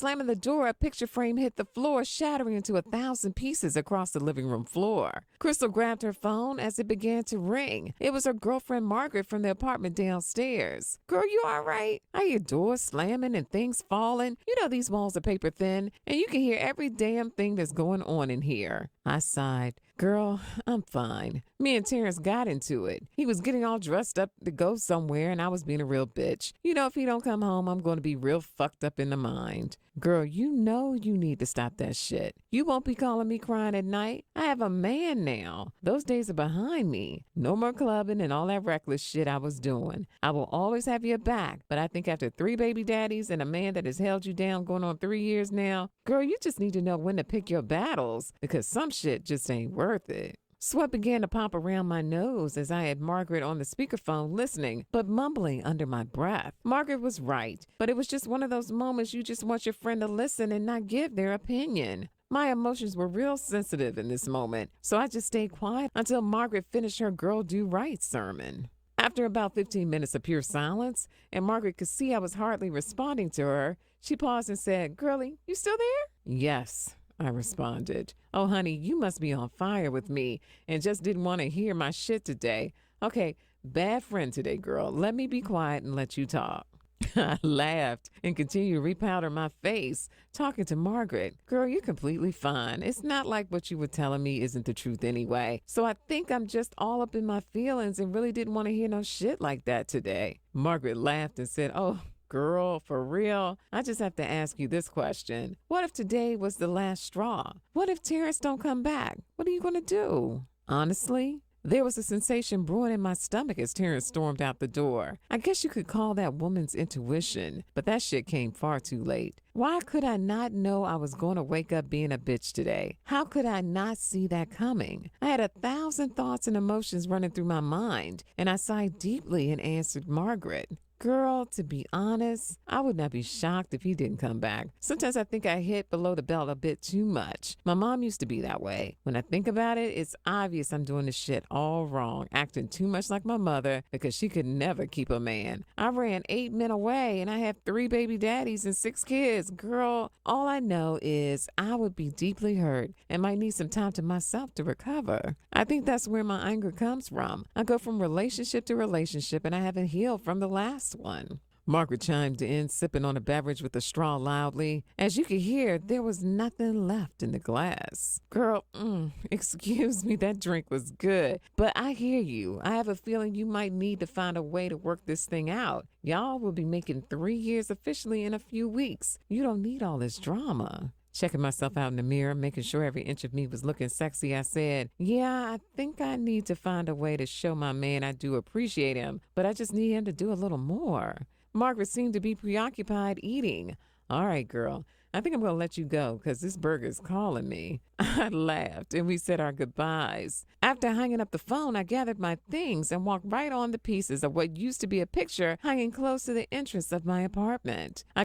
slamming the door, a picture frame hit the floor, shattering into 1,000 pieces across the living room floor. Crystal grabbed her phone as it began to ring. It was her girlfriend Margaret from the apartment downstairs. "Girl, you all right? I hear doors slamming and things falling. You know these walls are paper thin, and you can hear every damn thing that's going on in here." I sighed. "Girl, I'm fine. Me and Terrence got into it. He was getting all dressed up to go somewhere, and I was being a real bitch. You know, if he don't come home, I'm going to be real fucked up in the mind." "Girl, you know you need to stop that shit. You won't be calling me crying at night. I have a man now. Those days are behind me. No more clubbing and all that reckless shit I was doing. I will always have your back, but I think after 3 baby daddies and a man that has held you down going on 3 years now, girl, you just need to know when to pick your battles, because some shit just ain't worth it." Sweat began to pop around my nose as I had Margaret on the speakerphone listening, but mumbling under my breath. Margaret was right, but it was just one of those moments you just want your friend to listen and not give their opinion. My emotions were real sensitive in this moment, so I just stayed quiet until Margaret finished her Girl Do Right sermon. After about 15 minutes of pure silence, and Margaret could see I was hardly responding to her, she paused and said, "Girlie, you still there?" "Yes," I responded. "Oh, honey, you must be on fire with me and just didn't want to hear my shit today. Okay, bad friend today, girl. Let me be quiet and let you talk." I laughed and continued to repowder my face, talking to Margaret. "Girl, you're completely fine. It's not like what you were telling me isn't the truth anyway. So I think I'm just all up in my feelings and really didn't want to hear no shit like that today." Margaret laughed and said, "Oh, girl, for real? I just have to ask you this question. What if today was the last straw? What if Terrence don't come back? What are you going to do?" Honestly, there was a sensation brewing in my stomach as Terrence stormed out the door. I guess you could call that woman's intuition, but that shit came far too late. Why could I not know I was going to wake up being a bitch today? How could I not see that coming? I had 1,000 thoughts and emotions running through my mind, and I sighed deeply and answered Margaret. "Girl, to be honest, I would not be shocked if he didn't come back. Sometimes I think I hit below the belt a bit too much. My mom used to be that way. When I think about it, it's obvious I'm doing this shit all wrong, acting too much like my mother because she could never keep a man. I ran 8 men away and I have 3 baby daddies and 6 kids. Girl, all I know is I would be deeply hurt and might need some time to myself to recover. I think that's where my anger comes from. I go from relationship to relationship and I haven't healed from the last one." Margaret chimed in, sipping on a beverage with a straw loudly. As you could hear, there was nothing left in the glass. "Girl, excuse me, that drink was good. But I hear you. I have a feeling you might need to find a way to work this thing out. Y'all will be making 3 years officially in a few weeks. You don't need all this drama." Checking myself out in the mirror, making sure every inch of me was looking sexy, I said, "Yeah, I think I need to find a way to show my man I do appreciate him, but I just need him to do a little more." Margaret seemed to be preoccupied eating. "All right, girl, I think I'm going to let you go because this burger's calling me." I laughed and we said our goodbyes. After hanging up the phone, I gathered my things and walked right on the pieces of what used to be a picture hanging close to the entrance of my apartment. I